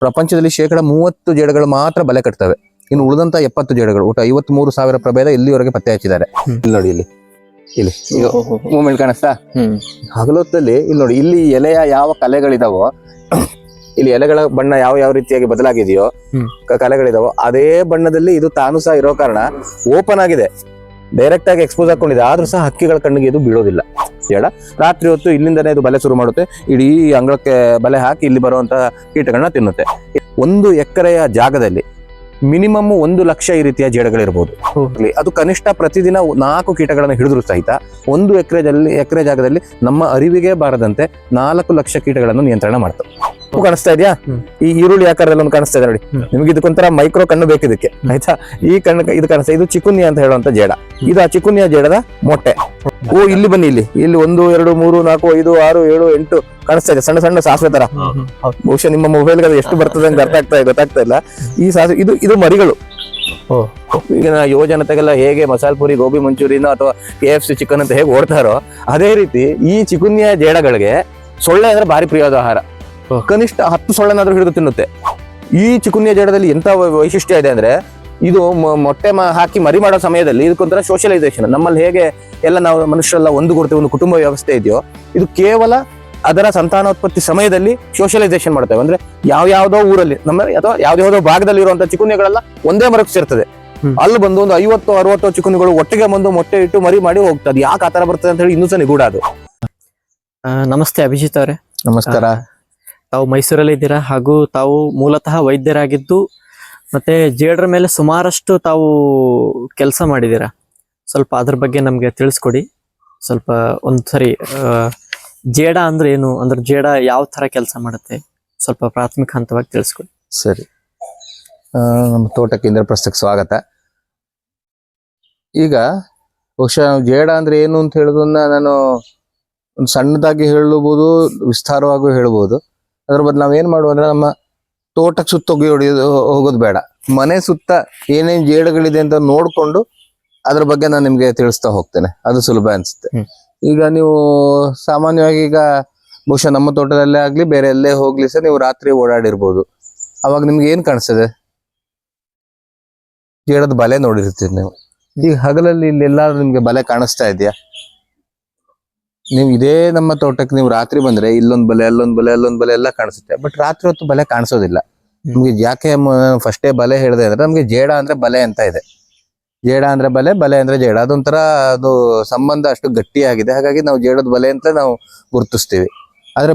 ಪ್ರಪಂಚದಲ್ಲಿ 30% ಜೇಡಗಳು ಮಾತ್ರ ಬಲೆ ಕಟ್ತವೆ. ಇನ್ನು ಉಳಿದಂತ 70 ಜೇಡಗಳು ಒಟ್ಟು 53,000 ಪ್ರಭೇದ ಇಲ್ಲಿವರೆಗೆ ಪತ್ತೆ ಹಚ್ಚಿದ್ದಾರೆ. ಇಲ್ಲಿ ನೋಡಿ, ಇಲ್ಲಿ ಮೂಮೆಂಟ್ ಕಾಣಿಸ್ತಾ? ಹಗಲೊತ್ತಲ್ಲಿ ಇಲ್ಲಿ ನೋಡಿ, ಇಲ್ಲಿ ಎಲೆಯ ಯಾವ ಕಲೆಗಳಿದಾವೋ, ಇಲ್ಲಿ ಎಲೆಗಳ ಬಣ್ಣ ಯಾವ ರೀತಿಯಾಗಿ ಬದಲಾಗಿದೆಯೋ, ಕಲೆಗಳಿದಾವೋ ಅದೇ ಬಣ್ಣದಲ್ಲಿ ಇದು ತಾನು ಸಹ ಇರೋ ಕಾರಣ ಓಪನ್ ಆಗಿದೆ, ಡೈರೆಕ್ಟ್ ಆಗಿ ಎಕ್ಸ್ಪೋಸ್ ಹಾಕೊಂಡಿದೆ. ಆದ್ರೂ ಸಹ ಹಕ್ಕಿಗಳ ಕಣ್ಣಿಗೆ ಇದು ಬೀಳೋದಿಲ್ಲ. ಜೇಡ ರಾತ್ರಿ ಹೊತ್ತು ಇಲ್ಲಿಂದನೇ ಇದು ಬಲೆ ಶುರು ಮಾಡುತ್ತೆ. ಇಡೀ ಅಂಗಳಕ್ಕೆ ಬಲೆ ಹಾಕಿ ಇಲ್ಲಿ ಬರುವಂತಹ ಕೀಟಗಳನ್ನ ತಿನ್ನುತ್ತೆ. 1 ಎಕರೆಯ ಜಾಗದಲ್ಲಿ ಮಿನಿಮಮ್ 1 ಲಕ್ಷ ಈ ರೀತಿಯ ಜೇಡಗಳಿರ್ಬೋದು. ಅದು ಕನಿಷ್ಠ ಪ್ರತಿದಿನ 4 ಕೀಟಗಳನ್ನು ಹಿಡಿದ್ರು ಸಹಿತ 1 ಎಕರೆ ಜಾಗದಲ್ಲಿ ನಮ್ಮ ಅರಿವಿಗೆ ಬಾರದಂತೆ 4 ಲಕ್ಷ ಕೀಟಗಳನ್ನು ನಿಯಂತ್ರಣ ಮಾಡ್ತವೆ. ಕಾಣಿಸ್ತಾ ಇದೆಯಾ? ಈ ಈರುಳ್ಳಿ ಆಕಾರದಲ್ಲಿ ಒಂದು ಕಾಣಿಸ್ತಾ ಇದೆ ನೋಡಿ. ನಿಮ್ಗೆ ಇದಕ್ಕೊಂಥರ ಮೈಕ್ರೋ ಕಣ್ಣು ಬೇಕಿದಕ್ಕೆ, ಆಯ್ತಾ? ಈ ಕಣ್ಣು ಇದು ಕಾಣಿಸ್ತಾ, ಇದು ಚಿಕುನ್ಯ ಅಂತ ಹೇಳುವಂತ ಜೇಡ. ಇದು ಆ ಚಿಕುನ್ಯ ಜೇಡದ ಮೊಟ್ಟೆ. ಇಲ್ಲಿ ಬನ್ನಿ, ಇಲ್ಲಿ 1 2 3 4 5 6 7 8 ಕಾಣಿಸ್ತಾ ಇದೆ, ಸಣ್ಣ ಸಣ್ಣ ಸಾಸಿವೆ ತರ. ಬಹುಶಃ ನಿಮ್ಮ ಮೊಬೈಲ್ಗೆ ಅದು ಎಷ್ಟು ಬರ್ತದೆ ಅಂತ ಗೊತ್ತಾಗ್ತಾ ಇಲ್ಲ. ಈ ಸಾಸಿವೆ ಇದು ಮರಿಗಳು. ಈಗಿನ ಯುವ ಜನತೆಗೆಲ್ಲ ಹೇಗೆ ಮಸಾಲೆ ಪುರಿ, ಗೋಬಿ ಮಂಚೂರಿನ ಅಥವಾ KFC ಚಿಕನ್ ಅಂತ ಹೇಗೆ ಓಡ್ತಾರೋ ಅದೇ ರೀತಿ ಈ ಚಿಕುನ್ಯ ಜೇಡಗಳಿಗೆ ಸೊಳ್ಳೆ ಅಂದ್ರೆ ಭಾರಿ ಪ್ರಿಯವಾದ ಆಹಾರ. ಕನಿಷ್ಠ 10 ಸೊಳ್ಳೆನಾದ್ರೂ ಹಿಡಿದು ತಿನ್ನುತ್ತೆ. ಈ ಚಿಕುನ್ಯ ಜೇಡದಲ್ಲಿ ಎಂತ ವೈಶಿಷ್ಟ್ಯ ಇದೆ ಅಂದ್ರೆ, ಇದು ಮೊಟ್ಟೆ ಹಾಕಿ ಮರಿ ಮಾಡೋ ಸಮಯದಲ್ಲಿ ಇದಕ್ಕೊಂಥರ ಸೋಷಿಯಲೈಸೇಷನ್. ನಮ್ಮಲ್ಲಿ ಹೇಗೆ ಎಲ್ಲ ನಾವು ಮನುಷ್ಯರೆಲ್ಲ ಒಂದುಗೂಡ್ತೇವೆ, ಒಂದು ಕುಟುಂಬ ವ್ಯವಸ್ಥೆ ಇದೆಯೋ, ಇದು ಕೇವಲ ಅದರ ಸಂತಾನೋತ್ಪತ್ತಿ ಸಮಯದಲ್ಲಿ ಸೋಷಿಯಲೈಸೇಷನ್ ಮಾಡ್ತೇವೆ. ಅಂದ್ರೆ ಯಾವ್ಯಾವ್ದೋ ಊರಲ್ಲಿ ನಮ್ಮ ಅಥವಾ ಯಾವ್ದಾವ್ದೋ ಭಾಗದಲ್ಲಿ ಇರುವಂತಹ ಚಿಕುನ್ಯಗಳೆಲ್ಲ ಒಂದೇ ಮರಕ್ಕೆ ಸೇರ್ತದೆ. ಅಲ್ಲಿ ಬಂದು ಒಂದು 50-60 ಚಿಕುನ್ಯಗಳು ಒಟ್ಟಿಗೆ ಬಂದು ಮೊಟ್ಟೆ ಇಟ್ಟು ಮರಿ ಮಾಡಿ ಹೋಗ್ತದೆ. ಯಾಕೆ ಆತರ ಬರ್ತದೆ ಅಂತ ಹೇಳಿ ಇನ್ನೂ ಸಹ ನಿಗೂಢ ಅದು. ನಮಸ್ತೆ ಅಭಿಜಿತ್ ಅವರೇ. ನಮಸ್ಕಾರ. ತಾವು ಮೈಸೂರಲ್ಲಿ ಇದ್ದೀರಾ, ಹಾಗೂ ತಾವು ಮೂಲತಃ ವೈದ್ಯರಾಗಿದ್ದು ಮತ್ತೆ ಜೇಡರ ಮೇಲೆ ಸುಮಾರಷ್ಟು ತಾವು ಕೆಲಸ ಮಾಡಿದ್ದೀರಾ. ಸ್ವಲ್ಪ ಅದ್ರ ಬಗ್ಗೆ ನಮ್ಗೆ ತಿಳಿಸ್ಕೊಡಿ. ಸ್ವಲ್ಪ ಒಂದ್ಸರಿ ಜೇಡ ಅಂದ್ರೆ ಏನು, ಅಂದ್ರೆ ಜೇಡ ಯಾವ ತರ ಕೆಲಸ ಮಾಡುತ್ತೆ, ಸ್ವಲ್ಪ ಪ್ರಾಥಮಿಕ ಹಂತವಾಗಿ ತಿಳಿಸ್ಕೊಡಿ. ಸರಿ. ನಮ್ಮ ತೋಟಕ್ಕೆ ಇಂದ್ರಪ್ರಸ್ಥಕ್ಕೆ ಸ್ವಾಗತ. ಈಗ ಬಹುಶಃ ಜೇಡ ಅಂದ್ರೆ ಏನು ಅಂತ ಹೇಳೋದನ್ನ ನಾನು ಒಂದು ಸಣ್ಣದಾಗಿ ಹೇಳಬಹುದು, ವಿಸ್ತಾರವಾಗಿ ಹೇಳ್ಬೋದು. ಅದ್ರ ಬದಲು ನಾವೇನ್ ಮಾಡುವ ಅಂದ್ರೆ, ನಮ್ಮ ತೋಟಕ್ಕೆ ಸುತ್ತ ಹೋಗೋದು ಬೇಡ, ಮನೆ ಸುತ್ತ ಏನೇನ್ ಜೇಡಗಳಿದೆ ಅಂತ ನೋಡ್ಕೊಂಡು ಅದ್ರ ಬಗ್ಗೆ ನಾನು ನಿಮ್ಗೆ ತಿಳಿಸ್ತಾ ಹೋಗ್ತೇನೆ. ಅದು ಸುಲಭ ಅನ್ಸುತ್ತೆ. ಈಗ ನೀವು ಸಾಮಾನ್ಯವಾಗಿ ಈಗ ಬಹುಶಃ ನಮ್ಮ ತೋಟದಲ್ಲೇ ಆಗ್ಲಿ ಬೇರೆ ಎಲ್ಲೇ ಹೋಗ್ಲಿ ಸಹ ನೀವು ರಾತ್ರಿ ಓಡಾಡಿರ್ಬೋದು. ಅವಾಗ ನಿಮ್ಗೆ ಏನ್ ಕಾಣಿಸ್ತದೆ? ಜೇಡದ ಬಲೆ ನೋಡಿರ್ತೀರಿ ನೀವು. ಈಗ ಹಗಲಲ್ಲಿ ಇಲ್ಲಿ ಎಲ್ಲಾದ್ರೂ ನಿಮ್ಗೆ ಬಲೆ ಕಾಣಿಸ್ತಾ ಇದೆಯಾ? ನೀವು ಇದೇ ನಮ್ಮ ತೋಟಕ್ಕೆ ನೀವು ರಾತ್ರಿ ಬಂದ್ರೆ ಇಲ್ಲೊಂದ್ ಬಲೆ, ಅಲ್ಲೊಂದ್ ಬಲೆ, ಅಲ್ಲೊಂದ್ ಬಲೆ ಎಲ್ಲ ಕಾಣಿಸುತ್ತೆ. ಬಟ್ ರಾತ್ರಿ ಹೊತ್ತು ಬಲೆ ಕಾಣಿಸೋದಿಲ್ಲ. ನಿಮ್ಗೆ ಯಾಕೆ ಫಸ್ಟೇ ಬಲೆ ಹೇಳಿದೆ ಅಂದ್ರೆ, ನಮ್ಗೆ ಜೇಡ ಅಂದ್ರೆ ಬಲೆ ಅಂತ ಇದೆ. ಜೇಡ ಅಂದ್ರೆ ಬಲೆ, ಬಲೆ ಅಂದ್ರೆ ಜೇಡ. ಅದೊಂಥರ ಅದು ಸಂಬಂಧ ಅಷ್ಟು ಗಟ್ಟಿಯಾಗಿದೆ. ಹಾಗಾಗಿ ನಾವು ಜೇಡದ ಬಲೆ ಅಂತ ನಾವು ಗುರುತಿಸ್ತೀವಿ. ಆದ್ರೆ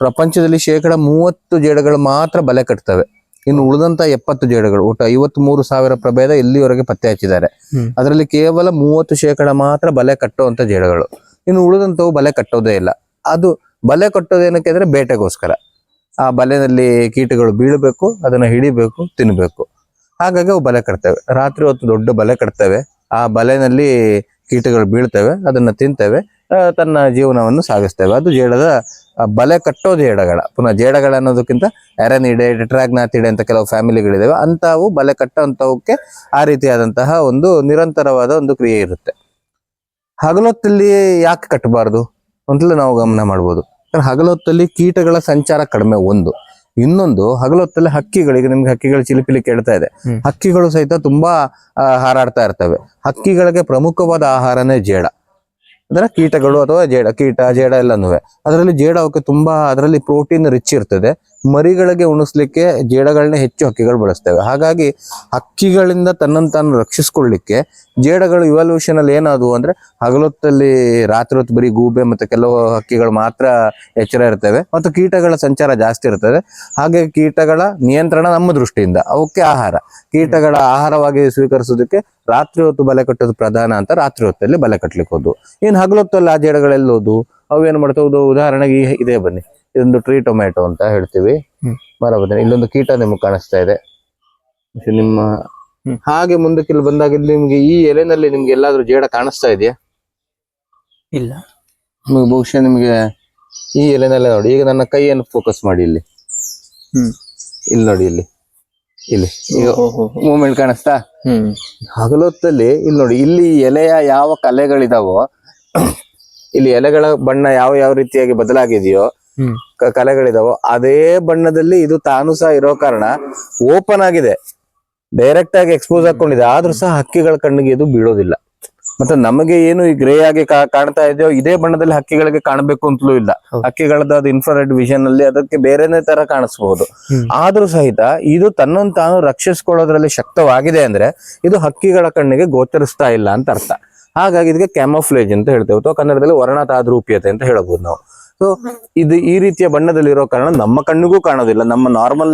ಪ್ರಪಂಚದಲ್ಲಿ 30% ಜೇಡಗಳು ಮಾತ್ರ ಬಲೆ ಕಟ್ತವೆ. ಇನ್ನು ಉಳಿದಂತ 70 ಜೇಡಗಳು ಒಟ್ಟು 53,000 ಪ್ರಭೇದ ಇಲ್ಲಿವರೆಗೆ ಪತ್ತೆ ಹಚ್ಚಿದ್ದಾರೆ. ಅದರಲ್ಲಿ ಕೇವಲ 30% ಮಾತ್ರ ಬಲೆ ಕಟ್ಟುವಂತ ಜೇಡಗಳು. ಇನ್ನು ಉಳಿದಂತವು ಬಲೆ ಕಟ್ಟೋದೇ ಇಲ್ಲ. ಅದು ಬಲೆ ಕಟ್ಟೋದೇನಕ್ಕೆ ಅಂದ್ರೆ ಬೇಟೆಗೋಸ್ಕರ. ಆ ಬಲೆನಲ್ಲಿ ಕೀಟಗಳು ಬೀಳಬೇಕು, ಅದನ್ನ ಹಿಡಿಬೇಕು, ತಿನ್ಬೇಕು. ಹಾಗಾಗಿ ಅವು ಬಲೆ ಕಟ್ತವೆ. ರಾತ್ರಿ ಹೊತ್ತು ದೊಡ್ಡ ಬಲೆ ಕಟ್ತವೆ. ಆ ಬಲೆನಲ್ಲಿ ಕೀಟಗಳು ಬೀಳ್ತವೆ, ಅದನ್ನ ತಿಂತವೆ, ತನ್ನ ಜೀವನವನ್ನು ಸಾಗಿಸ್ತವೆ. ಅದು ಜೇಡದ ಬಲೆ ಕಟ್ಟೋ ಜೇಡಗಳ. ಪುನಃ ಜೇಡಗಳ ಅನ್ನೋದಕ್ಕಿಂತ ಎರನಿಡೆ, ಟೆಟ್ರಾಗ್ನಾಥಿಡೆ ಅಂತ ಕೆಲವು ಫ್ಯಾಮಿಲಿಗಳಿದಾವೆ. ಅಂತವು ಬಲೆ ಕಟ್ಟೋಂತವಕ್ಕೆ ಆ ರೀತಿಯಾದಂತಹ ಒಂದು ನಿರಂತರವಾದ ಒಂದು ಕ್ರಿಯೆ ಇರುತ್ತೆ. ಹಗಲೊತ್ತಲ್ಲಿ ಯಾಕೆ ಕಟ್ಟಬಾರ್ದು ಅಂತಲೂ ನಾವು ಗಮನ ಮಾಡ್ಬೋದು. ಹಗಲೊತ್ತಲ್ಲಿ ಕೀಟಗಳ ಸಂಚಾರ ಕಡಿಮೆ ಒಂದು. ಇನ್ನೊಂದು, ಹಗಲೊತ್ತಲ್ಲಿ ಹಕ್ಕಿಗಳಿಗೆ, ನಿಮ್ಗೆ ಹಕ್ಕಿಗಳು ಚಿಲಿಪಿಲಿ ಕೇಳ್ತಾ ಇದೆ, ಹಕ್ಕಿಗಳು ಸಹಿತ ತುಂಬಾ ಹಾರಾಡ್ತಾ ಇರ್ತವೆ. ಹಕ್ಕಿಗಳಿಗೆ ಪ್ರಮುಖವಾದ ಆಹಾರನೇ ಜೇಡ. ಅಂದ್ರೆ ಕೀಟಗಳು ಅಥವಾ ಜೇಡ ಎಲ್ಲನೂ. ಅದರಲ್ಲಿ ಜೇಡ ಅವಕ್ಕೆ ತುಂಬಾ, ಅದರಲ್ಲಿ ಪ್ರೋಟೀನ್ ರಿಚ್ ಇರ್ತದೆ. ಮರಿಗಳಿಗೆ ಉಣಿಸ್ಲಿಕ್ಕೆ ಜೇಡಗಳನ್ನ ಹೆಚ್ಚು ಹಕ್ಕಿಗಳು ಬಳಸ್ತವೆ. ಹಾಗಾಗಿ ಹಕ್ಕಿಗಳಿಂದ ತನ್ನನ್ನು ತಾನು ರಕ್ಷಿಸ್ಕೊಳ್ಳಿಕ್ಕೆ ಜೇಡಗಳು ಇವಾಲ್ಯೂಷನ್ ಅಲ್ಲಿ ಏನಾದವು ಅಂದ್ರೆ, ಹಗಲೊತ್ತಲ್ಲಿ ರಾತ್ರಿ ಹೊತ್ತು ಬರೀ ಗೂಬೆ ಮತ್ತೆ ಕೆಲವು ಹಕ್ಕಿಗಳು ಮಾತ್ರ ಎಚ್ಚರ ಇರ್ತವೆ, ಮತ್ತು ಕೀಟಗಳ ಸಂಚಾರ ಜಾಸ್ತಿ ಇರ್ತದೆ. ಹಾಗೆ ಕೀಟಗಳ ನಿಯಂತ್ರಣ ನಮ್ಮ ದೃಷ್ಟಿಯಿಂದ ಅವಕ್ಕೆ ಆಹಾರ, ಕೀಟಗಳ ಆಹಾರವಾಗಿ ಸ್ವೀಕರಿಸೋದಕ್ಕೆ ರಾತ್ರಿ ಹೊತ್ತು ಬಲೆ ಕಟ್ಟೋದು ಪ್ರಧಾನ ಅಂತ ರಾತ್ರಿ ಹೊತ್ತಲ್ಲಿ ಬಲೆ ಕಟ್ಲಿಕ್ಕೆ ಹೋದ್ವು. ಇನ್ನು ಹಗಲೊತ್ತಲ್ಲಿ ಆ ಜೇಡಗಳೆಲ್ಲೋದು, ಅವು ಏನ್ ಮಾಡ್ತಾವುದು? ಉದಾಹರಣೆಗೆ ಇದೇ ಬನ್ನಿ, ಇದೊಂದು ಟ್ರೀ ಟೊಮ್ಯಾಟೊ ಅಂತ ಹೇಳ್ತೀವಿ, ಮರ ಬದನೆ. ಇಲ್ಲೊಂದು ಕೀಟ ನಿಮ್ಗೆ ಕಾಣಿಸ್ತಾ ಇದೆ ನಿಮ್ಮ. ಹಾಗೆ ಮುಂದಕ್ಕೆ ಇಲ್ಲಿ ಬಂದಾಗ ಇಲ್ಲಿ ನಿಮ್ಗೆ ಈ ಎಲೆನಲ್ಲಿ ನಿಮ್ಗೆ ಎಲ್ಲಾದ್ರೂ ಜೇಡ ಕಾಣಿಸ್ತಾ ಇದೆಯಾ? ಇಲ್ಲ. ಬಹುಶಃ ನಿಮ್ಗೆ ಈ ಎಲೆನಲ್ಲೇ ನೋಡಿ. ಈಗ ನನ್ನ ಕೈಯನ್ನು ಫೋಕಸ್ ಮಾಡಿ ಇಲ್ಲಿ ನೋಡಿ, ಇಲ್ಲಿ ಈಗ ಮೂಮೆಂಟ್ ಕಾಣಿಸ್ತಾ? ಹಗಲೊತ್ತಲ್ಲಿ ಇಲ್ಲಿ ನೋಡಿ, ಇಲ್ಲಿ ಎಲೆಯ ಯಾವ ಕಲೆಗಳಿದಾವೋ, ಇಲ್ಲಿ ಎಲೆಗಳ ಬಣ್ಣ ಯಾವ ರೀತಿಯಾಗಿ ಬದಲಾಗಿದೆಯೋ, ಹ್ಮ್. ಕಲೆಗಳಿದಾವೋ ಅದೇ ಬಣ್ಣದಲ್ಲಿ ಇದು ತಾನು ಸಹ ಇರೋ ಕಾರಣ ಓಪನ್ ಆಗಿದೆ, ಡೈರೆಕ್ಟ್ ಆಗಿ ಎಕ್ಸ್ಪೋಸ್ ಹಾಕೊಂಡಿದೆ, ಆದ್ರೂ ಸಹ ಹಕ್ಕಿಗಳ ಕಣ್ಣಿಗೆ ಇದು ಬೀಳೋದಿಲ್ಲ. ಮತ್ತೆ ನಮಗೆ ಏನು ಈ ಗ್ರೇ ಆಗಿ ಕಾಣ್ತಾ ಇದೆಯೋ ಇದೇ ಬಣ್ಣದಲ್ಲಿ ಹಕ್ಕಿಗಳಿಗೆ ಕಾಣಬೇಕು ಅಂತಲೂ ಇಲ್ಲ. ಹಕ್ಕಿಗಳದ್ದು ಅದು ಇನ್ಫ್ರಾರೆಡ್ ವಿಷನ್ ಅಲ್ಲಿ ಅದಕ್ಕೆ ಬೇರೆನೇ ತರ ಕಾಣಿಸಬಹುದು. ಆದ್ರೂ ಸಹಿತ ಇದು ತನ್ನನ್ನು ತಾನು ರಕ್ಷಿಸ್ಕೊಳ್ಳೋದ್ರಲ್ಲಿ ಶಕ್ತವಾಗಿದೆ ಅಂದ್ರೆ ಇದು ಹಕ್ಕಿಗಳ ಕಣ್ಣಿಗೆ ಗೋಚರಿಸ್ತಾ ಇಲ್ಲ ಅಂತ ಅರ್ಥ. ಹಾಗಾಗಿ ಇದಕ್ಕೆ ಕ್ಯಾಮೋಫ್ಲೇಜ್ ಅಂತ ಹೇಳ್ತೇವೆ, ಅಥವಾ ಕನ್ನಡದಲ್ಲಿ ವರ್ಣತಾದ್ರೂಪ್ಯತೆ ಅಂತ ಹೇಳ್ಬೋದು ನಾವು. ಸೊ ಇದು ಈ ರೀತಿಯ ಬಣ್ಣದಲ್ಲಿ ಇರೋ ಕಾರಣ ನಮ್ಮ ಕಣ್ಣಿಗೂ ಕಾಣೋದಿಲ್ಲ, ನಮ್ಮ ನಾರ್ಮಲ್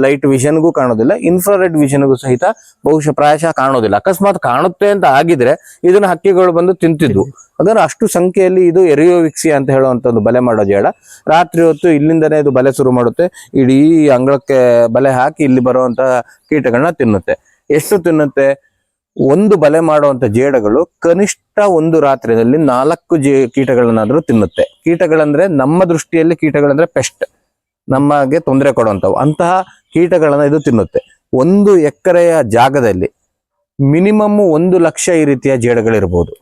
ಲೈಟ್ ವಿಷನ್ಗೂ ಕಾಣೋದಿಲ್ಲ, ಇನ್ಫ್ರಾರೆಡ್ ವಿಷನ್ಗೂ ಸಹಿತ ಬಹುಶಃ ಪ್ರಾಯಶಃ ಕಾಣೋದಿಲ್ಲ. ಅಕಸ್ಮಾತ್ ಕಾಣುತ್ತೆ ಅಂತ ಆಗಿದ್ರೆ ಇದನ್ನ ಹಕ್ಕಿಗಳು ಬಂದು ತಿಂತಿದ್ವು. ಅದರ ಅಷ್ಟು ಸಂಖ್ಯೆಯಲ್ಲಿ ಇದು ಎರಿಯೋವಿಕ್ಸಿಯಾ ಅಂತ ಹೇಳುವಂತ ಒಂದು ಬಲೆ ಮಾಡೋ ಜೇಡ. ರಾತ್ರಿ ಹೊತ್ತು ಇಲ್ಲಿಂದನೇ ಇದು ಬಲೆ ಶುರು ಮಾಡುತ್ತೆ, ಇಡೀ ಅಂಗಳಕ್ಕೆ ಬಲೆ ಹಾಕಿ ಇಲ್ಲಿ ಬರುವಂತ ಕೀಟಗಳನ್ನ ತಿನ್ನುತ್ತೆ. ಎಷ್ಟು ತಿನ್ನುತ್ತೆ? ಒಂದು ಬಲೆ ಮಾಡುವಂತ ಜೇಡಗಳು ಕನಿಷ್ಠ ಒಂದು ರಾತ್ರಿಯಲ್ಲಿ 4 ಕೀಟಗಳನ್ನಾದ್ರೂ ತಿನ್ನುತ್ತೆ. ಕೀಟಗಳಂದ್ರೆ ನಮ್ಮ ದೃಷ್ಟಿಯಲ್ಲಿ ಕೀಟಗಳಂದ್ರೆ ಪೆಸ್ಟ್, ನಮಗೆ ತೊಂದರೆ ಕೊಡುವಂಥವು, ಅಂತಹ ಕೀಟಗಳನ್ನ ಇದು ತಿನ್ನುತ್ತೆ. 1 ಎಕರೆಯ ಜಾಗದಲ್ಲಿ ಮಿನಿಮಮ್ 1 ಲಕ್ಷ ಈ ರೀತಿಯ ಜೇಡಗಳಿರ್ಬೋದು.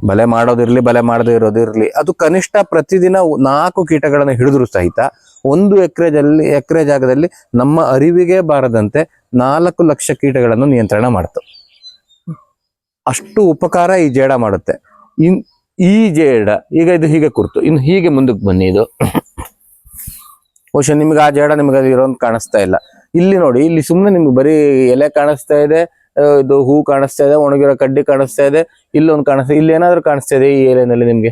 ಬಲೆ ಮಾಡೋದಿರ್ಲಿ, ಬಲೆ ಮಾಡದೇ ಇರೋದಿರ್ಲಿ, ಅದು ಕನಿಷ್ಠ ಪ್ರತಿದಿನ 4 ಕೀಟಗಳನ್ನು ಹಿಡಿದ್ರು ಸಹಿತ 1 ಎಕರೆ ಜಾಗದಲ್ಲಿ ನಮ್ಮ ಅರಿವಿಗೆ ಬಾರದಂತೆ 4 ಲಕ್ಷ ಕೀಟಗಳನ್ನು ನಿಯಂತ್ರಣ ಮಾಡ್ತು. ಅಷ್ಟು ಉಪಕಾರ ಈ ಜೇಡ ಮಾಡುತ್ತೆ. ಈ ಜೇಡ ಈಗ ಇದು ಹೀಗೆ ಕೂರ್ತು, ಇನ್ನು ಹೀಗೆ ಮುಂದಕ್ಕೆ ಬನ್ನಿ. ಇದು ಬಹುಶಃ ನಿಮ್ಗೆ ಆ ಜೇಡ ನಿಮ್ಗೆ ಅದು ಇರೋಂತ ಕಾಣಿಸ್ತಾ ಇಲ್ಲ. ಇಲ್ಲಿ ನೋಡಿ, ಇಲ್ಲಿ ಸುಮ್ಮನೆ ನಿಮ್ಗೆ ಬರೀ ಎಲೆ ಕಾಣಿಸ್ತಾ ಇದೆ, ಇದು ಹೂ ಕಾಣಿಸ್ತಾ ಇದೆ, ಒಣಗಿರೋ ಕಡ್ಡಿ ಕಾಣಿಸ್ತಾ ಇದೆ, ಇಲ್ಲೊಂದು ಕಾಣಿಸ್ತಾ, ಇಲ್ಲಿ ಏನಾದ್ರು ಕಾಣಿಸ್ತಾ ಇದೆ ಈ ಎಲೆನಲ್ಲಿ ನಿಮ್ಗೆ?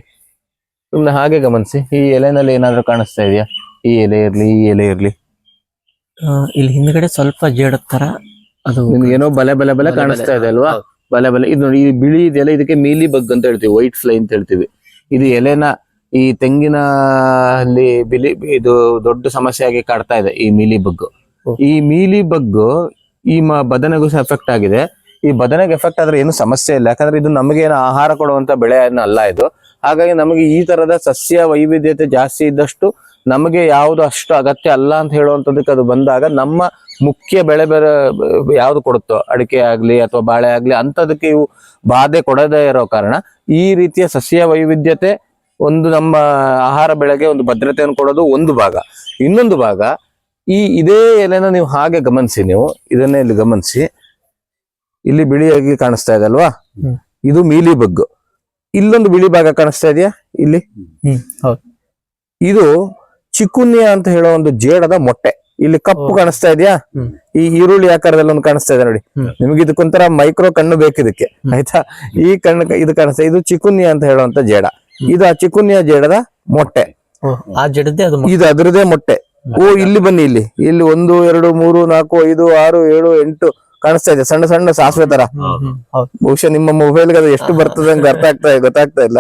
ಸುಮ್ನೆ ಹಾಗೆ ಗಮನಿಸಿ, ಈ ಎಲೆನಲ್ಲಿ ಏನಾದ್ರು ಕಾಣಿಸ್ತಾ ಇದೆಯಾ? ಈ ಎಲೆ ಇರ್ಲಿ, ಈ ಎಲೆ ಇರ್ಲಿ, ಇಲ್ಲಿ ಹಿಂದ್ಗಡೆ ಸ್ವಲ್ಪ ಜೇಡ ತರ ಅದು ನಿಮ್ಗೆ ಏನೋ ಬಲೆ ಬಲೆ ಬಲೆ ಕಾಣಿಸ್ತಾ ಇದೆ ಅಲ್ವಾ? ಬಲೆ ಬಲೆ ಇದು ನೋಡಿ, ಈ ಬಿಳಿ ಇದೆಯಲ್ಲ, ಇದಕ್ಕೆ ಮೀಲಿ ಬಗ್ ಅಂತ ಹೇಳ್ತೀವಿ, ವೈಟ್ ಫ್ಲೈ ಅಂತ ಹೇಳ್ತೀವಿ. ಇದು ಎಲೆನ ಈ ತೆಂಗಿನ ಅಲ್ಲಿ ಇದು ದೊಡ್ಡ ಸಮಸ್ಯೆ ಆಗಿ ಕಾಡ್ತಾ ಇದೆ ಈ ಮೀಲಿ ಬಗ್. ಈ ಮೀಲಿ ಬಗ್ ಈ ಬದನೆಗೂ ಸಹ ಎಫೆಕ್ಟ್ ಆಗಿದೆ. ಈ ಬದನೆಗೆ ಎಫೆಕ್ಟ್ ಆದ್ರೆ ಏನು ಸಮಸ್ಯೆ ಇಲ್ಲ, ಯಾಕಂದ್ರೆ ಇದು ನಮಗೆ ಏನು ಆಹಾರ ಕೊಡುವಂತ ಬೆಳೆ ಅಲ್ಲ ಇದು. ಹಾಗಾಗಿ ನಮಗೆ ಈ ತರದ ಸಸ್ಯ ವೈವಿಧ್ಯತೆ ಜಾಸ್ತಿ ಇದ್ದಷ್ಟು ನಮಗೆ ಯಾವುದು ಅಷ್ಟು ಅಗತ್ಯ ಅಲ್ಲ ಅಂತ ಹೇಳುವಂಥದ್ದಕ್ಕೆ ಅದು ಬಂದಾಗ ನಮ್ಮ ಮುಖ್ಯ ಬೆಳೆ ಯಾವ್ದು ಕೊಡುತ್ತೋ, ಅಡಿಕೆ ಆಗ್ಲಿ ಅಥವಾ ಬಾಳೆ ಆಗ್ಲಿ ಅಂತದಕ್ಕೆ ಇವು ಬಾಧೆ ಕೊಡದೇ ಇರೋ ಕಾರಣ ಈ ರೀತಿಯ ಸಸ್ಯ ವೈವಿಧ್ಯತೆ ಒಂದು ನಮ್ಮ ಆಹಾರ ಬೆಳೆಗೆ ಒಂದು ಭದ್ರತೆಯನ್ನು ಕೊಡೋದು ಒಂದು ಭಾಗ. ಇನ್ನೊಂದು ಭಾಗ, ಇದೇ ಎಲೆನ ನೀವು ಹಾಗೆ ಗಮನಿಸಿ, ನೀವು ಇದನ್ನೇ ಇಲ್ಲಿ ಗಮನಿಸಿ, ಇಲ್ಲಿ ಬಿಳಿಯಾಗಿ ಕಾಣಿಸ್ತಾ ಇದೆ ಅಲ್ವಾ? ಇದು ಮೀಲಿ ಬಗ್ಗು. ಇಲ್ಲೊಂದು ಬಿಳಿ ಭಾಗ ಕಾಣಿಸ್ತಾ ಇದೆಯಾ ಇಲ್ಲಿ? ಇದು ಚಿಕುನ್ಯ ಅಂತ ಹೇಳೋ ಒಂದು ಜೇಡದ ಮೊಟ್ಟೆ. ಇಲ್ಲಿ ಕಪ್ಪು ಕಾಣಿಸ್ತಾ ಇದೆಯಾ? ಈ ಈರುಳ್ಳಿ ಆಕಾರದಲ್ಲಿ ಒಂದು ಕಾಣಿಸ್ತಾ ಇದೆ ನೋಡಿ. ನಿಮ್ಗೆ ಇದಕ್ಕೊಂಥರ ಮೈಕ್ರೋ ಕಣ್ಣು ಬೇಕಿದಕ್ಕೆ, ಆಯ್ತಾ? ಈ ಕಣ್ಣು ಇದು ಕಾಣಿಸ್ತಾ, ಇದು ಚಿಕುನ್ಯ ಅಂತ ಹೇಳುವಂತ ಜೇಡ. ಇದು ಆ ಚಿಕುನ್ಯ ಜೇಡದ ಮೊಟ್ಟೆ, ಇದು ಅದರದೇ ಮೊಟ್ಟೆ. ಇಲ್ಲಿ ಬನ್ನಿ, ಇಲ್ಲಿ 1 2 3 4 5 6 7 8 ಕಾಣಿಸ್ತಾ ಇದೆ, ಸಣ್ಣ ಸಣ್ಣ ಸಾಸಿವೆ ತರ. ಬಹುಶಃ ನಿಮ್ಮ ಮೊಬೈಲ್ಗೆ ಅದು ಎಷ್ಟು ಬರ್ತದೆ ಅಂತ ಗೊತ್ತಾಗ್ತಾ ಇಲ್ಲ.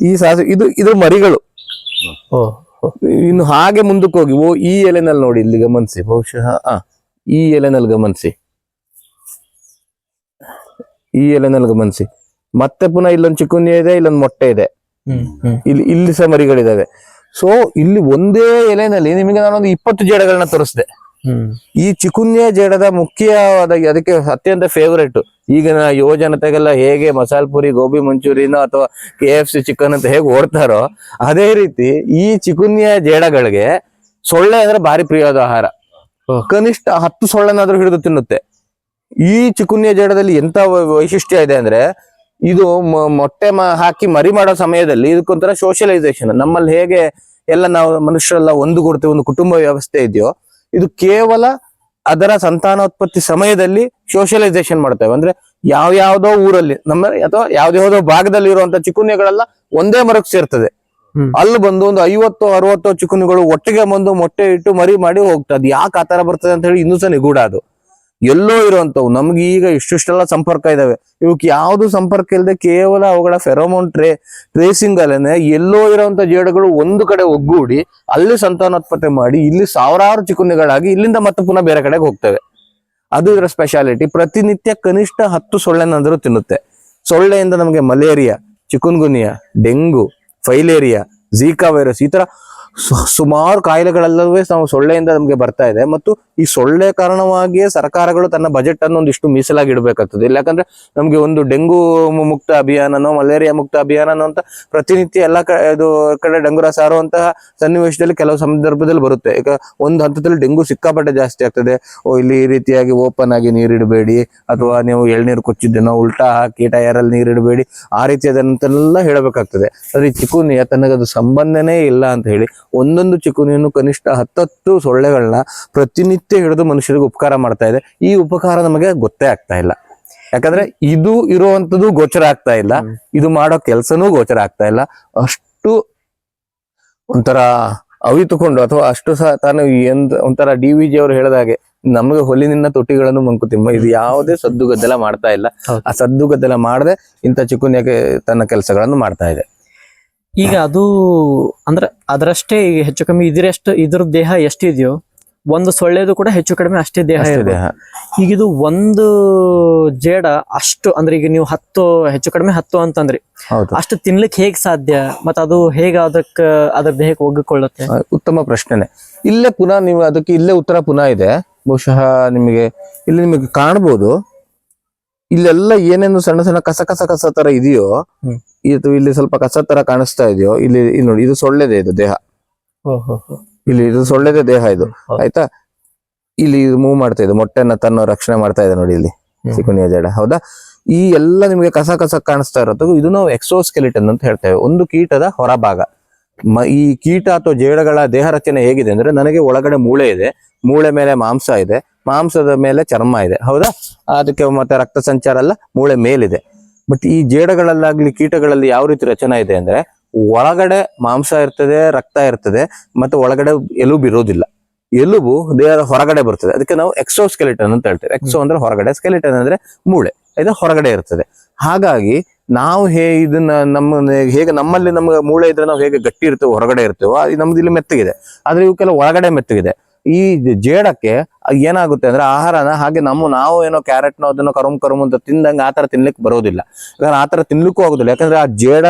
ಈ ಸಾಸಿವೆ ಇದ್ರ ಮರಿಗಳು. ಇನ್ನು ಹಾಗೆ ಮುಂದಕ್ಕೆ ಹೋಗಿ ಈ ಎಲೆನಲ್ಲಿ ನೋಡಿ, ಇಲ್ಲಿ ಗಮನಿಸಿ, ಬಹುಶಃ ಈ ಎಲೆನಲ್ಲಿ ಗಮನಿಸಿ, ಈ ಎಲೆನಲ್ಲಿ ಗಮನಿಸಿ. ಮತ್ತೆ ಪುನಃ ಇಲ್ಲೊಂದು ಚಿಕುನ್ಯ ಇದೆ, ಇಲ್ಲೊಂದು ಮೊಟ್ಟೆ ಇದೆ, ಇಲ್ಲಿ ಸಹ ಮರಿಗಳಿದಾವೆ. ಸೊ ಇಲ್ಲಿ ಒಂದೇ ಎಲೆನಲ್ಲಿ ನಿಮಗೆ ನಾನೊಂದು 20 ಜೇಡಗಳನ್ನ ತೋರಿಸಿದೆ. ಈ ಚಿಕುನ್ಯ ಜೇಡದ ಮುಖ್ಯವಾದ, ಅದಕ್ಕೆ ಅತ್ಯಂತ ಫೇವರೇಟ್ ಈಗಿನ ಯುವ ಜನತೆಗೆಲ್ಲ ಹೇಗೆ ಮಸಾಲ ಪುರಿ, ಗೋಬಿ ಮಂಚೂರಿನೋ ಅಥವಾ KFC ಚಿಕನ್ ಅಂತ ಹೇಗೆ ಓಡ್ತಾರೋ, ಅದೇ ರೀತಿ ಈ ಚಿಕುನ್ಯ ಜೇಡಗಳಿಗೆ ಸೊಳ್ಳೆ ಅಂದ್ರೆ ಭಾರಿ ಪ್ರಿಯವಾದ ಆಹಾರ. ಕನಿಷ್ಠ 10 ಸೊಳ್ಳೆನಾದ್ರೂ ಹಿಡಿದು ತಿನ್ನುತ್ತೆ. ಈ ಚಿಕುನ್ಯ ಜೇಡದಲ್ಲಿ ಎಂತ ವೈಶಿಷ್ಟ್ಯ ಇದೆ ಅಂದ್ರೆ, ಇದು ಮೊಟ್ಟೆ ಹಾಕಿ ಮರಿ ಮಾಡೋ ಸಮಯದಲ್ಲಿ ಇದಕ್ಕೊಂಥರ ಸೋಷಿಯಲೈಸೇಷನ್. ನಮ್ಮಲ್ಲಿ ಹೇಗೆ ಎಲ್ಲ ನಾವು ಮನುಷ್ಯರೆಲ್ಲ ಒಂದುಗೂಡ್ತೇವೆ, ಒಂದು ಕುಟುಂಬ ವ್ಯವಸ್ಥೆ ಇದೆಯೋ, ಇದು ಕೇವಲ ಅದರ ಸಂತಾನೋತ್ಪತ್ತಿ ಸಮಯದಲ್ಲಿ ಸೋಷಿಯಲೈಸೇಷನ್ ಮಾಡ್ತೇವೆ. ಅಂದ್ರೆ ಯಾವ್ಯಾವ್ದೋ ಊರಲ್ಲಿ ನಮ್ಮ ಅಥವಾ ಯಾವ್ದಾವ್ದೋ ಭಾಗದಲ್ಲಿ ಇರುವಂತ ಚಿಕುನ್ಯಗಳೆಲ್ಲ ಒಂದೇ ಮರಕ್ಕೆ ಸೇರ್ತದೆ. ಅಲ್ಲಿ ಬಂದು ಒಂದು 50 60 ಚಿಕುನ್ಯಗಳು ಒಟ್ಟಿಗೆ ಬಂದು ಮೊಟ್ಟೆ ಇಟ್ಟು ಮರಿ ಮಾಡಿ ಹೋಗ್ತದೆ. ಯಾಕೆ ಆತರ ಬರ್ತದೆ ಅಂತ ಹೇಳಿ ಇನ್ನೂ ಸಹ ನಿಗೂಢ. ಅದು ಎಲ್ಲೋ ಇರುವಂತವು, ನಮ್ಗೆ ಈಗ ಇಷ್ಟಿಷ್ಟೆಲ್ಲ ಸಂಪರ್ಕ ಇದಾವೆ, ಇವಕ್ಕೆ ಯಾವ್ದು ಸಂಪರ್ಕ ಇಲ್ಲದೆ ಕೇವಲ ಅವುಗಳ ಫೆರೋಮೋನ್ ಟ್ರೇಸಿಂಗ್ ಅಲ್ಲೇನೆ ಎಲ್ಲೋ ಇರುವಂತ ಜೇಡುಗಳು ಒಂದು ಕಡೆ ಒಗ್ಗೂಡಿ ಅಲ್ಲಿ ಸಂತಾನೋತ್ಪತ್ತಿ ಮಾಡಿ ಇಲ್ಲಿ ಸಾವಿರಾರು ಚಿಕುನ್ಯಗಳಾಗಿ ಇಲ್ಲಿಂದ ಮತ್ತೆ ಪುನಃ ಬೇರೆ ಕಡೆಗೆ ಹೋಗ್ತವೆ. ಅದು ಇದರ ಸ್ಪೆಷಾಲಿಟಿ. ಪ್ರತಿನಿತ್ಯ ಕನಿಷ್ಠ 10 ಸೊಳ್ಳೆನಾದ್ರೂ ತಿನ್ನುತ್ತೆ. ಸೊಳ್ಳೆಯಿಂದ ನಮಗೆ malaria, chikungunya, dengue, filaria, Zika virus ಈ ತರ ಸುಮಾರು ಕಾಯಿಲೆಗಳೆಲ್ಲವೇ ನಾವು ಸೊಳ್ಳೆಯಿಂದ ನಮಗೆ ಬರ್ತಾ ಇದೆ. ಮತ್ತು ಈ ಸೊಳ್ಳೆ ಕಾರಣವಾಗಿಯೇ ಸರ್ಕಾರಗಳು ತನ್ನ ಬಜೆಟ್ ಅನ್ನು ಒಂದಿಷ್ಟು ಮೀಸಲಾಗಿ ಇಡಬೇಕಾಗ್ತದೆ. ಇಲ್ಲ ಯಾಕಂದ್ರೆ ನಮ್ಗೆ ಒಂದು ಡೆಂಗು ಮುಕ್ತ ಅಭಿಯಾನನೋ ಮಲೇರಿಯಾ ಮುಕ್ತ ಅಭಿಯಾನನೋ ಅಂತ ಪ್ರತಿನಿತ್ಯ ಎಲ್ಲ ಕಡೆ ಡೆಂಗು ರಸ ಸಾರುವಂತಹ ಸನ್ನಿವೇಶದಲ್ಲಿ ಕೆಲವು ಸಂದರ್ಭದಲ್ಲಿ ಬರುತ್ತೆ. ಈಗ ಒಂದು ಹಂತದಲ್ಲಿ ಡೆಂಗು ಸಿಕ್ಕಾಪಟ್ಟೆ ಜಾಸ್ತಿ ಆಗ್ತದೆ. ಇಲ್ಲಿ ಈ ರೀತಿಯಾಗಿ ಓಪನ್ ಆಗಿ ನೀರಿಡಬೇಡಿ, ಅಥವಾ ನೀವು ಎಳ್ನೀರು ಕೊಚ್ಚಿದ್ದೇನೋ ಉಲ್ಟಾ ಹಾಕಿ ಟಯರಲ್ಲಿ ನೀರಿಡಬೇಡಿ, ಆ ರೀತಿಯಾದಂತೆಲ್ಲ ಹೇಳಬೇಕಾಗ್ತದೆ. ಆದ್ರೆ ಈ ಚಿಕುನಿಯ ತನಗದು ಸಂಬಂಧನೇ ಇಲ್ಲ ಅಂತ ಹೇಳಿ ಒಂದೊಂದು ಚಿಕುನಿಯನ್ನು ಕನಿಷ್ಠ 10 ಸೊಳ್ಳೆಗಳನ್ನ ಪ್ರತಿನಿತ್ಯ ಹಿಡಿದು ಮನುಷ್ಯರಿಗೆ ಉಪಕಾರ ಮಾಡ್ತಾ ಇದೆ. ಈ ಉಪಕಾರ ನಮಗೆ ಗೊತ್ತೇ ಆಗ್ತಾ ಇಲ್ಲ. ಯಾಕಂದ್ರೆ ಇದು ಇರುವಂತದ್ದು ಗೋಚರ ಆಗ್ತಾ ಇಲ್ಲ, ಇದು ಮಾಡೋ ಕೆಲ್ಸನೂ ಗೋಚರ ಆಗ್ತಾ ಇಲ್ಲ. ಅಷ್ಟು ಒಂಥರ ಅವಿತುಕೊಂಡು, ಅಥವಾ ಅಷ್ಟು ಸಹ ತಾನು ಒಂಥರ DVG ಅವರು ಹೇಳಿದಾಗೆ ನಮಗೆ ಹೊಲಿನಿಂದ ತೊಟ್ಟಿಗಳನ್ನು ಮಂಕುತಿಮ್ಮ, ಇದು ಯಾವುದೇ ಸದ್ದುಗದ್ದಲ ಮಾಡ್ತಾ ಇಲ್ಲ. ಆ ಸದ್ದುಗದ್ದಲ ಮಾಡದೆ ಇಂಥ ಚಿಕುನ್ಯಾಗೆ ತನ್ನ ಕೆಲಸಗಳನ್ನು ಮಾಡ್ತಾ ಇದೆ. ಈಗ ಅದು ಅಂದ್ರೆ ಅದರಷ್ಟೇ ಈಗ ಹೆಚ್ಚು ಕಮ್ಮಿ ಇದ್ರ ದೇಹ ಎಷ್ಟು ಇದೆಯೋ ಒಂದು ಸೊಳ್ಳೆದು ಕೂಡ ಹೆಚ್ಚು ಕಡಿಮೆ ಅಷ್ಟೇ ದೇಹ ಇದೆ. ಈಗ ಇದು ಒಂದು ಜೇಡ ಅಷ್ಟು ಅಂದ್ರೆ ಈಗ ನೀವು 10 ಹೆಚ್ಚು ಕಡಿಮೆ 10 ಅಂತಂದ್ರಿ, ಅಷ್ಟು ತಿನ್ಲಿಕ್ಕೆ ಹೇಗ್ ಸಾಧ್ಯ? ಮತ್ತ ಅದು ಹೇಗ ಅದ್ರ ದೇಹಕ್ಕೆ ಒಗ್ಗಿಕೊಳ್ಳುತ್ತೆ? ಉತ್ತಮ ಪ್ರಶ್ನೆನೆ. ಇಲ್ಲೇ ಪುನಃ ನೀವು ಅದಕ್ಕೆ ಇಲ್ಲೇ ಉತ್ತರ ಪುನಃ ಇದೆ. ಬಹುಶಃ ನಿಮಗೆ ಕಾಣ್ಬೋದು, ಇಲ್ಲೆಲ್ಲ ಏನೇನು ಸಣ್ಣ ಸಣ್ಣ ಕಸ ತರ ಇದೆಯೋ, ಇದು ಇಲ್ಲಿ ಸ್ವಲ್ಪ ಕಸ ತರ ಕಾಣಿಸ್ತಾ ಇದೆಯೋ, ಇಲ್ಲಿ ನೋಡಿ, ಇದು ಸೊಳ್ಳೆದೆ, ಇದು ದೇಹ. ಇಲ್ಲಿ ಇದು ಸೊಳ್ಳೆದೆ ದೇಹ ಇದು, ಆಯ್ತಾ? ಇಲ್ಲಿ ಇದು ಮೂವ್ ಮಾಡ್ತಾ ಇದೆ, ಮೊಟ್ಟೆನ ತನ್ನ ರಕ್ಷಣೆ ಮಾಡ್ತಾ ಇದೆ ನೋಡಿ, ಇಲ್ಲಿ ಚಿಕುನಿಯಾ ಜೇಡ. ಹೌದಾ? ಈ ಎಲ್ಲ ನಿಮಗೆ ಕಸ ಕಾಣಿಸ್ತಾ ಇರೋದು ಇದು ನಾವು ಎಕ್ಸೋಸ್ಕೆಲಿಟನ್ ಅಂತ ಹೇಳ್ತೇವೆ, ಒಂದು ಕೀಟದ ಹೊರಭಾಗ. ಈ ಕೀಟ ಅಥವಾ ಜೇಡಗಳ ದೇಹ ರಚನೆ ಹೇಗಿದೆ ಅಂದ್ರೆ, ನನಗೆ ಒಳಗಡೆ ಮೂಳೆ ಇದೆ, ಮೂಳೆ ಮೇಲೆ ಮಾಂಸ ಇದೆ, ಮಾಂಸದ ಮೇಲೆ ಚರ್ಮ ಇದೆ. ಹೌದಾ? ಅದಕ್ಕೆ ಮತ್ತೆ ರಕ್ತ ಸಂಚಾರ ಎಲ್ಲ ಮೂಳೆ ಮೇಲಿದೆ. ಬಟ್ ಈ ಜೇಡಗಳಲ್ಲಾಗ್ಲಿ ಕೀಟಗಳಲ್ಲಿ ಯಾವ ರೀತಿ ರಚನೆ ಇದೆ ಅಂದ್ರೆ, ಒಳಗಡೆ ಮಾಂಸ ಇರ್ತದೆ, ರಕ್ತ ಇರ್ತದೆ, ಮತ್ತೆ ಒಳಗಡೆ ಎಲುಬು ಇರೋದಿಲ್ಲ. ಎಲುಬು ದೇಹದ ಹೊರಗಡೆ ಬರ್ತದೆ. ಅದಕ್ಕೆ ನಾವು ಎಕ್ಸೋಸ್ಕೆಲಿಟನ್ ಅಂತ ಹೇಳ್ತೇವೆ. ಎಕ್ಸೋ ಅಂದ್ರೆ ಹೊರಗಡೆ, ಸ್ಕೆಲಿಟನ್ ಅಂದ್ರೆ ಮೂಳೆ, ಇದು ಹೊರಗಡೆ ಇರ್ತದೆ. ಹಾಗಾಗಿ ನಾವು ಹೇಗೆ ನಮ್ಮಲ್ಲಿ ನಮ್ಗೆ ಮೂಳೆ ಇದ್ರೆ ನಾವು ಹೇಗೆ ಗಟ್ಟಿ ಇರ್ತೇವೆ, ಹೊರಗಡೆ ಇರ್ತೇವೋ, ನಮ್ದು ಇಲ್ಲಿ ಮೆತ್ತಗಿದೆ. ಆದ್ರೆ ಇವಕ್ಕೆಲ್ಲ ಒಳಗಡೆ ಮೆತ್ತಗಿದೆ. ಈ ಜೇಡಕ್ಕೆ ಏನಾಗುತ್ತೆ ಅಂದ್ರೆ, ಆಹಾರನ ಹಾಗೆ ನಾವು ಏನೋ ಕ್ಯಾರೆಟ್ನೋ ಅದನ್ನ ಕರುಮ್ ಅಂತ ತಿಂದಂಗೆ ಆತರ ತಿನ್ಲಿಕ್ಕೆ ಬರೋದಿಲ್ಲ. ಯಾಕಂದ್ರೆ ಆತರ ತಿನ್ಲಿಕ್ಕೂ ಆಗುದಿಲ್ಲ. ಯಾಕಂದ್ರೆ ಆ ಜೇಡ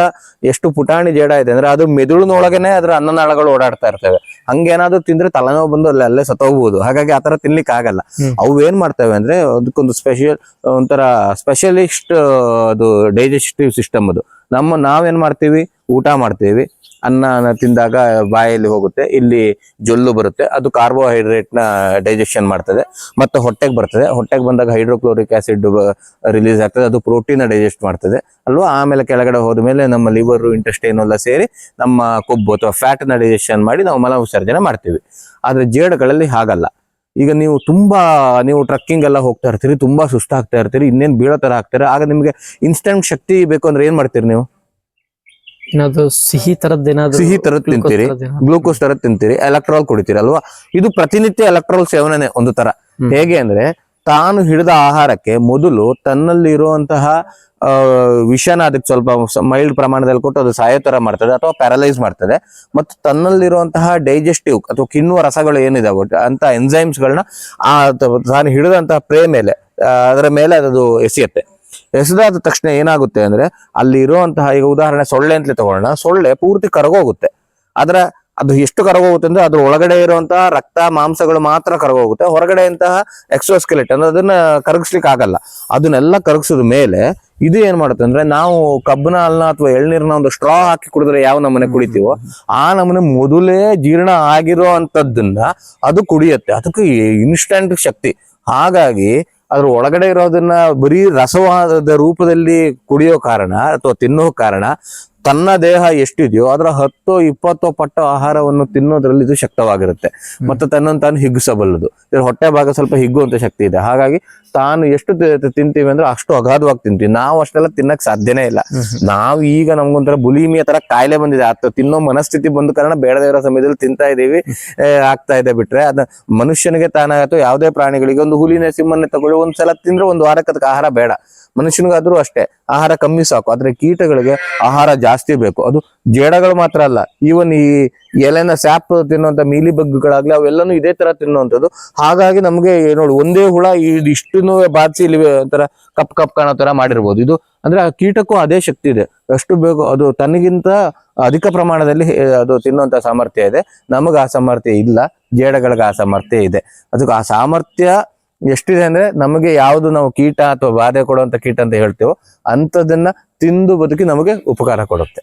ಎಷ್ಟು ಪುಟಾಣಿ ಜೇಡ ಇದೆ ಅಂದ್ರೆ, ಅದು ಮೆದುಳಿನೊಳಗನೆ ಅದ್ರ ಅನ್ನನಾಳಗಳು ಓಡಾಡ್ತಾ ಇರ್ತವೆ. ಹಂಗೇನಾದ್ರು ತಿಂದ್ರೆ ತಲೆನೋವು ಬಂದು ಅಲ್ಲೇ ಸತ್ತೋಗ್ಬೋದು. ಹಾಗಾಗಿ ಆತರ ತಿನ್ಲಿಕ್ಕೆ ಆಗಲ್ಲ. ಅವು ಏನ್ ಮಾಡ್ತವೆ ಅಂದ್ರೆ, ಅದಕ್ಕೊಂದು ಸ್ಪೆಷಲಿಸ್ಟ್ ಅದು ಡೈಜೆಸ್ಟಿವ್ ಸಿಸ್ಟಮ್ ಅದು. ನಾವೇನ್ ಮಾಡ್ತೀವಿ, ಊಟ ಮಾಡ್ತೀವಿ, ಅನ್ನ ತಿಂದಾಗ ಬಾಯಲ್ಲಿ ಹೋಗುತ್ತೆ, ಇಲ್ಲಿ ಜೊಲ್ಲು ಬರುತ್ತೆ, ಅದು ಕಾರ್ಬೋಹೈಡ್ರೇಟ್ ನ ಡೈಜೆಷನ್ ಮಾಡ್ತದೆ, ಮತ್ತೆ ಹೊಟ್ಟೆಗೆ ಬರ್ತದೆ. ಹೊಟ್ಟೆಗೆ ಬಂದಾಗ ಹೈಡ್ರೋಕ್ಲೋರಿಕ್ ಆಸಿಡ್ ರಿಲೀಸ್ ಆಗ್ತದೆ, ಅದು ಪ್ರೋಟೀನ್ ಡೈಜೆಸ್ಟ್ ಮಾಡ್ತದೆ ಅಲ್ವಾ. ಆಮೇಲೆ ಕೆಳಗಡೆ ಹೋದ್ಮೇಲೆ ನಮ್ಮ ಲಿವರ್, ಇಂಟೆಸ್ಟೈನ್ ಎಲ್ಲ ಸೇರಿ ನಮ್ಮ ಕೊಬ್ಬು ಅಥವಾ ಫ್ಯಾಟ್ ನ ಡೈಜೆಷನ್ ಮಾಡಿ ನಾವು ಮಲ ವಿಸರ್ಜನೆ ಮಾಡ್ತೀವಿ. ಆದ್ರೆ ಜೇಡಗಳಲ್ಲಿ ಹಾಗಲ್ಲ. ಈಗ ನೀವು ಟ್ರಕ್ಕಿಂಗ್ ಎಲ್ಲ ಹೋಗ್ತಾ ಇರ್ತೀರಿ, ತುಂಬಾ ಸುಸ್ತಾಗ್ತಾ ಇರ್ತೀರಿ, ಇನ್ನೇನ್ ಬೀಳೋ ತರ ಆಗ್ತಾರೆ. ಆಗ ನಿಮ್ಗೆ ಇನ್ಸ್ಟೆಂಟ್ ಶಕ್ತಿ ಬೇಕು ಅಂದ್ರೆ ಏನ್ ಮಾಡ್ತೀರಿ ನೀವು? ಸಿಹಿ ತರದ್ ತಿಂತೀರಿ, ಗ್ಲೂಕೋಸ್ ತರದ್ ತಿಂತೀರಿ, ಎಲೆಕ್ಟ್ರಾಲ್ ಕುಡಿತೀರಿ ಅಲ್ವಾ. ಇದು ಪ್ರತಿನಿತ್ಯ ಎಲೆಕ್ಟ್ರಾಲ್ ಸೇವನೆ ಒಂದು ತರ. ಹೇಗೆ ಅಂದ್ರೆ, ತಾನು ಹಿಡಿದ ಆಹಾರಕ್ಕೆ ಮೊದಲು ತನ್ನಲ್ಲಿ ಇರುವಂತಹ ವಿಷನ ಅದಕ್ಕೆ ಸ್ವಲ್ಪ ಮೈಲ್ಡ್ ಪ್ರಮಾಣದಲ್ಲಿ ಕೊಟ್ಟು ಅದು ಸಾಯೋ ತರ ಮಾಡ್ತದೆ, ಅಥವಾ ಪ್ಯಾರಲೈಸ್ ಮಾಡ್ತದೆ. ಮತ್ತು ತನ್ನಲ್ಲಿರುವಂತಹ ಡೈಜೆಸ್ಟಿವ್ ಅಥವಾ ಕಿಣ್ಣುವ ರಸಗಳು ಏನಿದಾವೆ ಅಂತ ಎಂಜೈಮ್ಸ್ ಗಳನ್ನ ತಾನು ಹಿಡಿದಂತಹ ಪ್ರೇಮ್ ಮೇಲೆ ಅದರ ಮೇಲೆ ಅದು ಎಸೆದಾದ ತಕ್ಷಣ ಏನಾಗುತ್ತೆ ಅಂದ್ರೆ, ಅಲ್ಲಿ ಇರುವಂತಹ, ಈಗ ಉದಾಹರಣೆ ಸೊಳ್ಳೆ ಅಂತಲೇ ತಗೊಳ್ಳೋಣ, ಸೊಳ್ಳೆ ಪೂರ್ತಿ ಕರಗೋಗುತ್ತೆ. ಅದು ಎಷ್ಟು ಕರಗೋಗುತ್ತೆ ಅಂದ್ರೆ, ಅದ್ರ ಒಳಗಡೆ ಇರುವಂತಹ ರಕ್ತ ಮಾಂಸಗಳು ಮಾತ್ರ ಕರಗೋಗುತ್ತೆ. ಹೊರಗಡೆ ಇಂತಹ ಎಕ್ಸೋಸ್ಕೆಲಿಟನ್ ಅದನ್ನ ಕರಗಿಸ್ಲಿಕ್ಕೆ ಆಗಲ್ಲ. ಅದನ್ನೆಲ್ಲ ಕರಗಿಸಿದ ಮೇಲೆ ಇದು ಏನ್ ಮಾಡುತ್ತೆ ಅಂದ್ರೆ, ನಾವು ಕಬ್ಬಿನ ಹಾಲನ್ನ ಅಥವಾ ಎಳ್ನೀರ್ನ ಒಂದು ಸ್ಟ್ರಾ ಹಾಕಿ ಕುಡಿದ್ರೆ ಯಾವ ನಮೂನೆ ಕುಡಿತೀವೋ, ಆ ನಮೂನೆ ಮೊದಲೇ ಜೀರ್ಣ ಆಗಿರೋ ಅಂತದ್ದನ್ನ ಅದು ಕುಡಿಯುತ್ತೆ. ಅದಕ್ಕೆ ಇನ್ಸ್ಟಂಟ್ ಶಕ್ತಿ. ಹಾಗಾಗಿ ಅದ್ರ ಒಳಗಡೆ ಇರೋದನ್ನ ಬರೀ ರಸವಾದ ರೂಪದಲ್ಲಿ ಕುಡಿಯೋ ಕಾರಣ ಅಥವಾ ತಿನ್ನೋ ಕಾರಣ, ತನ್ನ ದೇಹ ಎಷ್ಟಿದೆಯೋ ಅದರ 10-20 ಪಟ್ಟು ಆಹಾರವನ್ನು ತಿನ್ನೋದ್ರಲ್ಲಿ ಇದು ಶಕ್ತವಾಗಿರುತ್ತೆ. ಮತ್ತೆ ತನ್ನನ್ನು ತಾನು ಹಿಗ್ಗಿಸಬಲ್ಲದು. ಇದ್ರ ಹೊಟ್ಟೆ ಭಾಗ ಸ್ವಲ್ಪ ಹಿಗ್ಗುವಂತ ಶಕ್ತಿ ಇದೆ. ಹಾಗಾಗಿ ತಾನು ಎಷ್ಟು ತಿಂತೀವಿ ಅಂದ್ರೆ ಅಷ್ಟು ಅಗಾಧವಾಗಿ ತಿಂತೀವಿ. ನಾವು ಅಷ್ಟೆಲ್ಲ ತಿನ್ನಕ್ ಸಾಧ್ಯನೇ ಇಲ್ಲ. ನಾವು ಈಗ ನಮ್ಗೊಂಥರ ಬುಲಿಮಿಯ ತರ ಕಾಯಿಲೆ ಬಂದಿದೆ, ತಿನ್ನೋ ಮನಸ್ಥಿತಿ ಬಂದ ಕಾರಣ ಬೇಡದೇ ಇರೋ ಸಮಯದಲ್ಲಿ ತಿಂತಾ ಇದೀವಿ, ಆಗ್ತಾ ಇದೆ. ಬಿಟ್ರೆ ಅದ ಮನುಷ್ಯನಿಗೆ ತಾನಾಗತ್ತೋ ಯಾವುದೇ ಪ್ರಾಣಿಗಳಿಗೆ, ಒಂದು ಹುಲಿನೇ ಸಿಂಹನೇ ತಗೊಳ್ಳಿ, ಒಂದ್ಸಲ ತಿಂದ್ರೆ ಒಂದು ವಾರಕ್ಕೆ ಅದಕ್ಕೆ ಆಹಾರ ಬೇಡ. ಮನುಷ್ಯನಿಗಾದ್ರೂ ಅಷ್ಟೇ ಆಹಾರ ಕಮ್ಮಿ ಸಾಕು, ಆದ್ರೆ ಕೀಟಗಳಿಗೆ ಆಹಾರ ಜಾಸ್ತಿ ಬೇಕು. ಅದು ಜೇಡಗಳು ಮಾತ್ರ ಅಲ್ಲ, ಈವನ್ ಈ ಎಲೆನ ಸ್ಯಾಪ್ ತಿನ್ನುವಂತ ಮೀಲಿ ಬಗ್ಗಳಾಗ್ಲಿ ಅವೆಲ್ಲನೂ ಇದೇ ತರ ತಿನ್ನುವಂಥದ್ದು. ಹಾಗಾಗಿ ನಮ್ಗೆ ನೋಡಿ ಒಂದೇ ಹುಳ ಇಷ್ಟನ್ನು ಬಾಧಿಸಿ ಇಲ್ಲಿ ಒಂಥರ ಕಪ್ ಕಪ್ ಕಾಣೋ ತರ ಮಾಡಿರ್ಬೋದು. ಇದು ಅಂದ್ರೆ ಆ ಕೀಟಕ್ಕೂ ಅದೇ ಶಕ್ತಿ ಇದೆ, ಎಷ್ಟು ಬೇಕು ಅದು ತನಗಿಂತ ಅಧಿಕ ಪ್ರಮಾಣದಲ್ಲಿ ಅದು ತಿನ್ನುವಂತ ಸಾಮರ್ಥ್ಯ ಇದೆ. ನಮಗ ಆ ಸಾಮರ್ಥ್ಯ ಇಲ್ಲ, ಜೇಡಗಳಿಗೆ ಆ ಸಾಮರ್ಥ್ಯ ಇದೆ. ಅದಕ್ಕೆ ಆ ಸಾಮರ್ಥ್ಯ ಎಷ್ಟಿದೆ ಅಂದ್ರೆ ನಮಗೆ ಯಾವುದು ನಾವು ಕೀಟ ಅಥವಾ ಬಾಧೆ ಕೊಡುವಂತ ಕೀಟ ಅಂತ ಹೇಳ್ತೇವೋ ಅಂಥದನ್ನ ತಿಂದು ಬದುಕಿ ನಮಗೆ ಉಪಕಾರ ಕೊಡುತ್ತೆ.